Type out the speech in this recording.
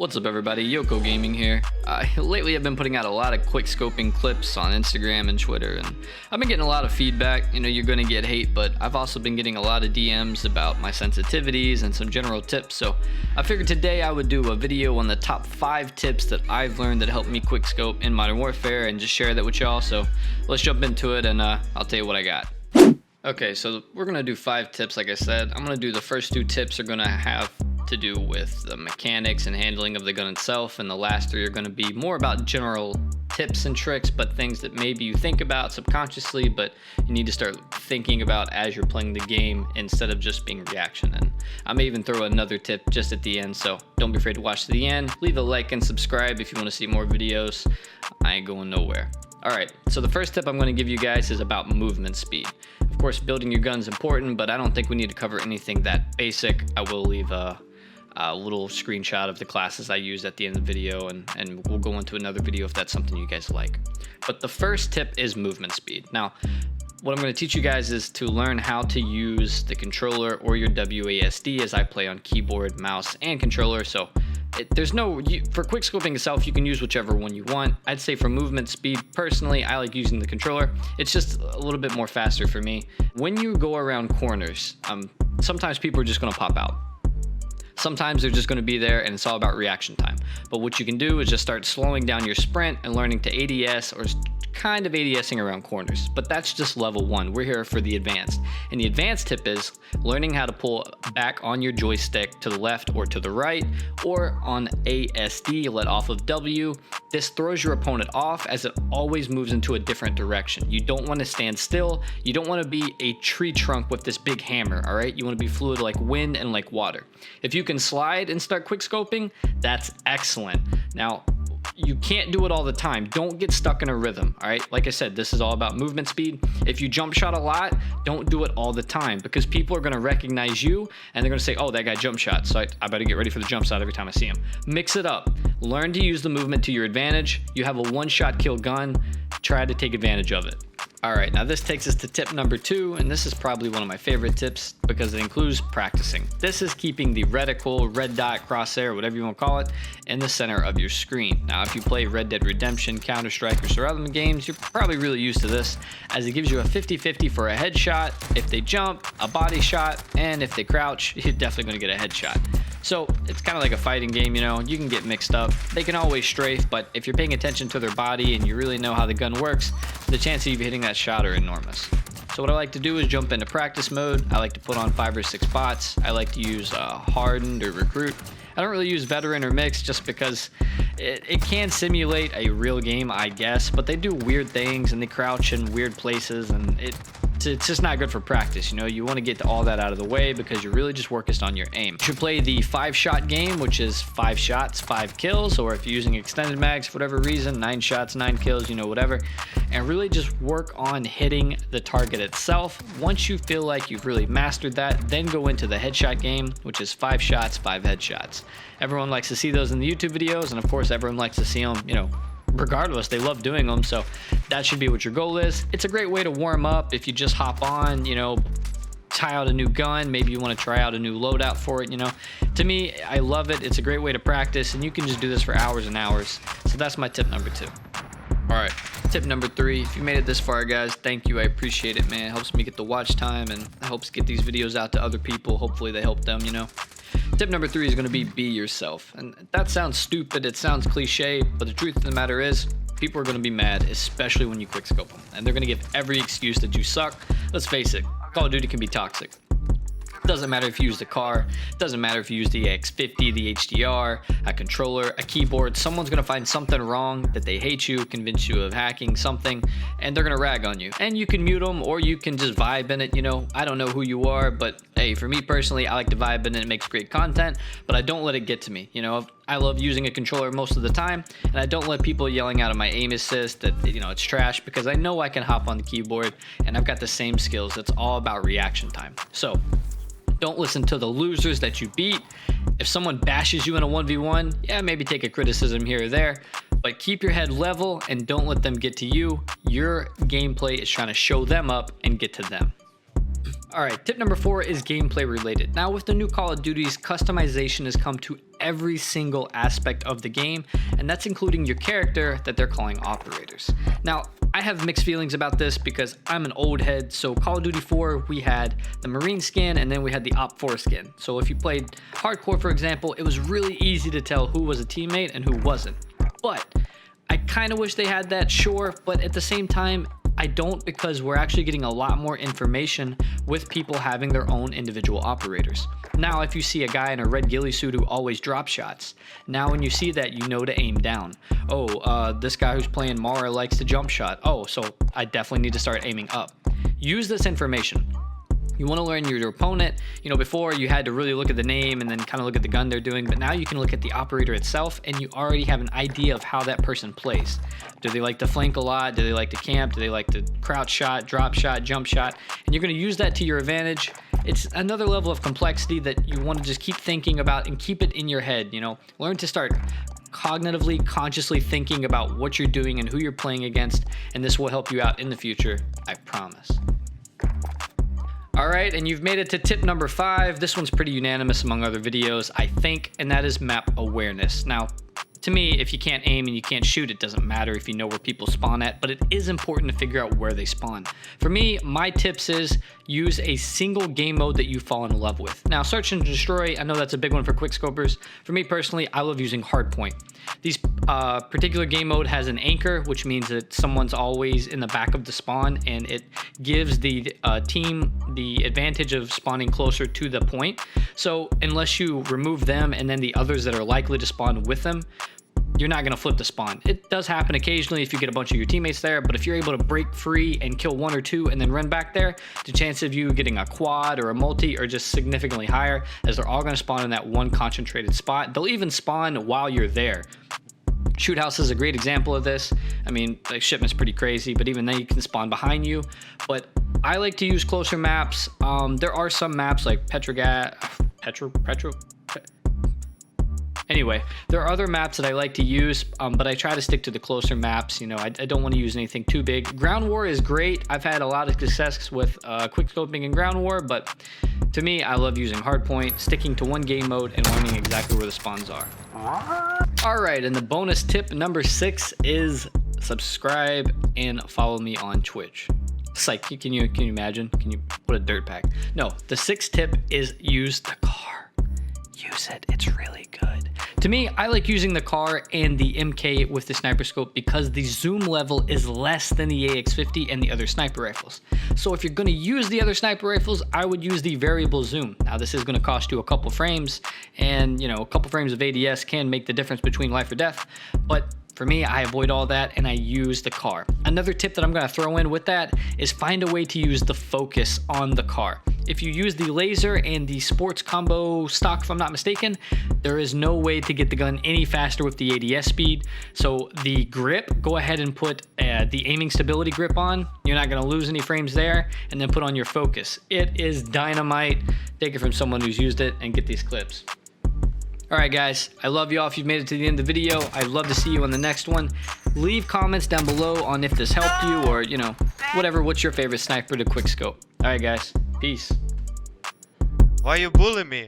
What's up everybody, Yoko Gaming here. Lately I've been putting out a lot of quick scoping clips on Instagram and Twitter, and I've been getting a lot of feedback. You know, you're gonna get hate, but I've also been getting a lot of DMs about my sensitivities and some general tips, so I figured today I would do a video on the top 5 tips that I've learned that helped me quick scope in Modern Warfare and just share that with y'all. So let's jump into it and I'll tell you what I got. Okay, so we're gonna do 5 tips like I said. I'm gonna do the first 2 tips are gonna have to do with the mechanics and handling of the gun itself, and the last 3 are going to be more about general tips and tricks, but things that maybe you think about subconsciously but you need to start thinking about as you're playing the game instead of just being reaction. And I may even throw another tip just at the end, so don't be afraid to watch to the end. Leave a like and subscribe if you want to see more videos. I ain't going nowhere. Alright, so the first tip I'm going to give you guys is about movement speed. Of course, building your gun is important, but I don't think we need to cover anything that basic. I will leave a little screenshot of the classes I use at the end of the video, and we'll go into another video if that's something you guys like. But the first tip is movement speed. Now, what I'm going to teach you guys is to learn how to use the controller or your WASD, as I play on keyboard, mouse, and controller. So there's no, for quick scoping itself, you can use whichever one you want. I'd say for movement speed, personally, I like using the controller. It's just a little bit more faster for me. When you go around corners, sometimes people are just going to pop out. Sometimes they're just going to be there and it's all about reaction time. But what you can do is just start slowing down your sprint and learning to ADS, or kind of ADSing around corners. But that's just level 1. We're here for the advanced. And the advanced tip is learning how to pull back on your joystick to the left or to the right, or on ASD, let off of W. This throws your opponent off as it always moves into a different direction. You don't want to stand still. You don't want to be a tree trunk with this big hammer, all right? You want to be fluid like wind and like water. If you can slide and start quick scoping, that's excellent. Now, you can't do it all the time. Don't get stuck in a rhythm, all right? Like I said, this is all about movement speed. If you jump shot a lot, don't do it all the time, because people are going to recognize you and they're going to say, oh, that guy jump shot, so I better get ready for the jump shot every time I see him. Mix it up. Learn to use the movement to your advantage. You have a one-shot kill gun. Try to take advantage of it. All right, now this takes us to tip number 2, and this is probably one of my favorite tips because it includes practicing. This is keeping the reticle, red dot, crosshair, whatever you want to call it, in the center of your screen. Now, if you play Red Dead Redemption, Counter-Strike, or surrounding games, you're probably really used to this, as it gives you a 50-50 for a headshot. If they jump, a body shot, and if they crouch, you're definitely going to get a headshot. So it's kind of like a fighting game, you know, you can get mixed up. They can always strafe, but if you're paying attention to their body and you really know how the gun works, the chances of you hitting that shot are enormous. So what I like to do is jump into practice mode. I like to put on 5 or 6 bots. I like to use hardened or recruit. I don't really use veteran or mixed just because it can simulate a real game, I guess, but they do weird things and they crouch in weird places, and it's just not good for practice. You know, you want to get all that out of the way because you're really just focused on your aim. You should play the 5-shot game, which is 5 shots, 5 kills, or if you're using extended mags for whatever reason, 9 shots, 9 kills, you know, whatever, and really just work on hitting the target itself. Once you feel like you've really mastered that, then go into the headshot game, which is 5 shots, 5 headshots. Everyone likes to see those in the YouTube videos, and of course everyone likes to see them, you know, regardless, they love doing them, so that should be what your goal is. It's a great way to warm up if you just hop on, you know, try out a new gun, maybe you want to try out a new loadout for it, you know. To me, I love it. It's a great way to practice, and you can just do this for hours and hours. So that's my tip number 2. All right, tip number 3, if you made it this far, guys, thank you. I appreciate it, man. It helps me get the watch time and helps get these videos out to other people. Hopefully they help them, you know. Tip number 3 is going to be yourself. And that sounds stupid, it sounds cliche, but the truth of the matter is, people are going to be mad, especially when you quick scope them. And they're going to give every excuse that you suck. Let's face it, Call of Duty can be toxic. Doesn't matter if you use the car, doesn't matter if you use the X50, the HDR, a controller, a keyboard. Someone's gonna find something wrong, that they hate you, convince you of hacking something, and they're gonna rag on you. And you can mute them, or you can just vibe in it, you know. I don't know who you are, but hey, for me personally, I like to vibe in it. It makes great content, but I don't let it get to me, you know. I love using a controller most of the time, and I don't let people yelling out of my aim assist that, you know, it's trash, because I know I can hop on the keyboard and I've got the same skills. It's all about reaction time. So don't listen to the losers that you beat. If someone bashes you in a 1v1, yeah, maybe take a criticism here or there, but keep your head level and don't let them get to you. Your gameplay is trying to show them up and get to them. Alright, tip number 4 is gameplay related. Now with the new Call of Duties, customization has come to every single aspect of the game, and that's including your character that they're calling operators. Now, I have mixed feelings about this because I'm an old head, so Call of Duty 4, we had the Marine skin and then we had the Op 4 skin. So if you played Hardcore, for example, it was really easy to tell who was a teammate and who wasn't. But I kind of wish they had that, sure, but at the same time, I don't, because we're actually getting a lot more information with people having their own individual operators. Now, if you see a guy in a red ghillie suit who always drops shots, now when you see that, you know to aim down. Oh, this guy who's playing Mara likes to jump shot. Oh, so I definitely need to start aiming up. Use this information. You want to learn your opponent. You know, before you had to really look at the name and then kind of look at the gun they're doing, but now you can look at the operator itself and you already have an idea of how that person plays. Do they like to flank a lot? Do they like to camp? Do they like to crouch shot, drop shot, jump shot? And you're going to use that to your advantage. It's another level of complexity that you want to just keep thinking about and keep it in your head. You know, learn to start cognitively, consciously thinking about what you're doing and who you're playing against, and this will help you out in the future, I promise. Alright, and you've made it to tip number 5. This one's pretty unanimous among other videos, I think, and that is map awareness. Now, to me, if you can't aim and you can't shoot, it doesn't matter if you know where people spawn at, but it is important to figure out where they spawn. For me, my tips is use a single game mode that you fall in love with. Now, search and destroy, I know that's a big one for quickscopers. For me personally, I love using hardpoint. These particular game mode has an anchor, which means that someone's always in the back of the spawn, and it gives the team the advantage of spawning closer to the point. So unless you remove them and then the others that are likely to spawn with them, you're not going to flip the spawn. It does happen occasionally if you get a bunch of your teammates there, but if you're able to break free and kill 1 or 2 and then run back there, the chance of you getting a quad or a multi are just significantly higher, as they're all going to spawn in that one concentrated spot. They'll even spawn while you're there. Shoot House is a great example of this. I mean, the shipment's pretty crazy, but even then you can spawn behind you. But I like to use closer maps. There are some maps like Anyway, there are other maps that I like to use, but I try to stick to the closer maps. You know, I don't want to use anything too big. Ground War is great. I've had a lot of success with quickscoping in Ground War, but to me, I love using hardpoint, sticking to one game mode, and learning exactly where the spawns are. Alright, and the bonus tip number 6 is subscribe and follow me on Twitch. Psych, can you imagine? What a dirtbag. No, the 6th tip is use the car. Use it, it's really good. To me, I like using the car and the MK with the sniper scope because the zoom level is less than the AX50 and the other sniper rifles. So if you're going to use the other sniper rifles, I would use the variable zoom. Now this is going to cost you a couple frames, and you know, a couple frames of ADS can make the difference between life or death, but for me, I avoid all that and I use the car. Another tip that I'm going to throw in with that is find a way to use the focus on the car. If you use the laser and the sports combo stock, if I'm not mistaken, there is no way to get the gun any faster with the ADS speed. So the grip, go ahead and put the aiming stability grip on. You're not going to lose any frames there, and then put on your focus. It is dynamite. Take it from someone who's used it and get these clips. Alright guys, I love y'all if you've made it to the end of the video. I'd love to see you on the next one. Leave comments down below on if this helped you, or, you know, whatever, what's your favorite sniper to quickscope. Alright guys, peace. Why you bully me?